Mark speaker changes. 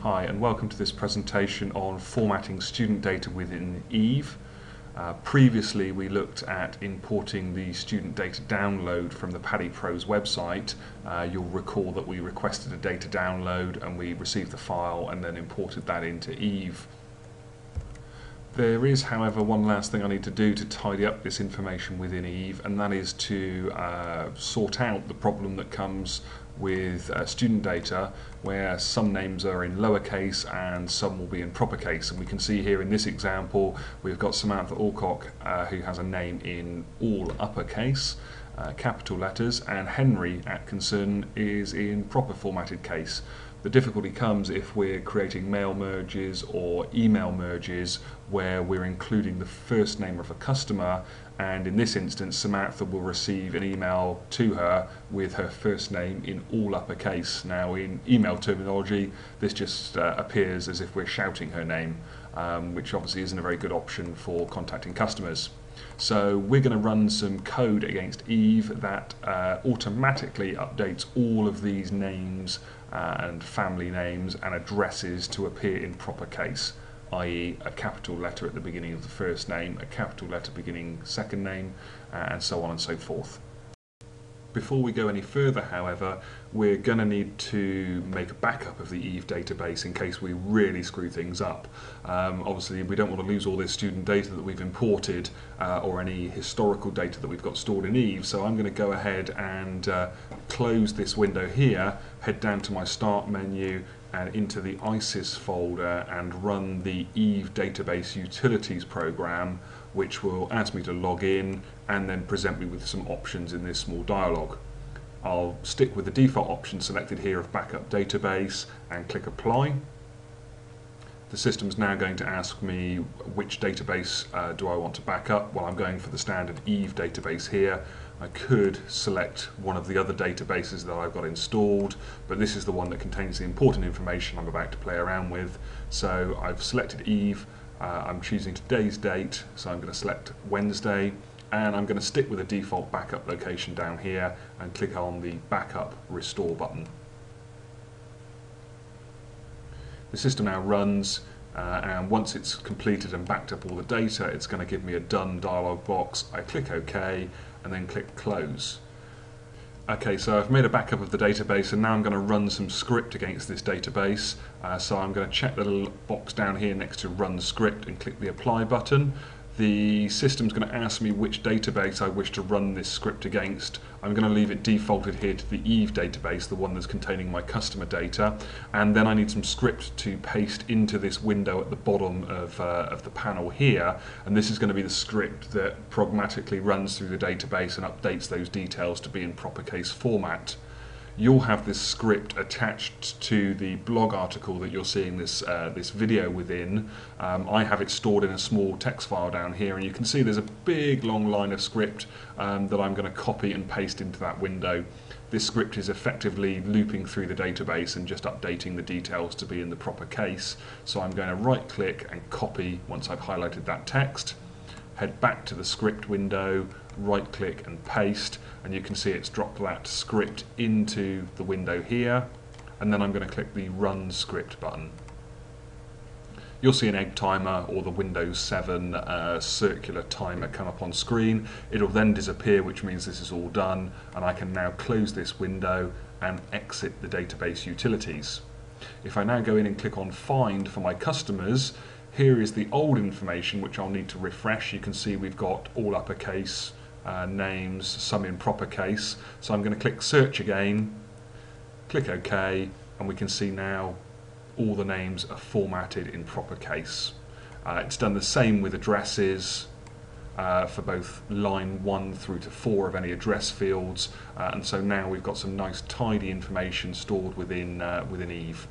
Speaker 1: Hi and welcome to this presentation on formatting student data within Eve. Previously we looked at importing the student data download from the Paddy Pros website. You'll recall that we requested a data download and we received the file and then imported that into Eve. There is, however, one last thing I need to do to tidy up this information within Eve, and that is to sort out the problem that comes with student data where some names are in lowercase and some will be in proper case. And we can see here in this example we've got Samantha Alcock who has a name in all uppercase, capital letters, and Henry Atkinson is in proper formatted case. The difficulty comes if we're creating mail merges or email merges where we're including the first name of a customer, and in this instance Samantha will receive an email to her with her first name in all uppercase. Now in email terminology this just appears as if we're shouting her name, which obviously isn't a very good option for contacting customers. So we're going to run some code against Eve that automatically updates all of these names and family names and addresses to appear in proper case, i.e. a capital letter at the beginning of the first name, a capital letter beginning second name, and so on and so forth. Before we go any further, however, we're going to need to make a backup of the Eve database in case we really screw things up. Obviously we don't want to lose all this student data that we've imported or any historical data that we've got stored in Eve, so I'm going to go ahead and close this window here, head down to my Start menu and into the ISIS folder and run the Eve Database Utilities program, which will ask me to log in and then present me with some options in this small dialog. I'll stick with the default option selected here of Backup Database and click Apply. The system's now going to ask me which database do I want to back up. Well, I'm going for the standard Eve database here. I could select one of the other databases that I've got installed, but this is the one that contains the important information I'm about to play around with. So I've selected Eve. I'm choosing today's date, so I'm going to select Wednesday, and I'm going to stick with the default backup location down here and click on the Backup Restore button. The system now runs, and once it's completed and backed up all the data, it's going to give me a Done dialog box. I click OK and then click Close. Okay, so I've made a backup of the database and now I'm going to run some script against this database. So I'm going to check the little box down here next to Run Script and click the Apply button. The system's going to ask me which database I wish to run this script against. I'm going to leave it defaulted here to the Eve database, the one that's containing my customer data, and then I need some script to paste into this window at the bottom of the panel here, and this is going to be the script that pragmatically runs through the database and updates those details to be in proper case format. You'll have this script attached to the blog article that you're seeing this video within. I have it stored in a small text file down here, and you can see there's a big long line of script that I'm going to copy and paste into that window. This script is effectively looping through the database and just updating the details to be in the proper case. So I'm going to right click and copy once I've highlighted that text. Head back to the script window, right click and paste, and you can see it's dropped that script into the window here, and then I'm going to click the Run Script button. You'll see an egg timer or the Windows 7 circular timer come up on screen. It'll then disappear, which means this is all done, and I can now close this window and exit the database utilities. If I now go in and click on Find for my customers, here is the old information which I'll need to refresh. You can see we've got all uppercase names, some in proper case. So I'm going to click Search again, click OK, and we can see now all the names are formatted in proper case. It's done the same with addresses for both line 1 through to 4 of any address fields, and so now we've got some nice tidy information stored within Eve.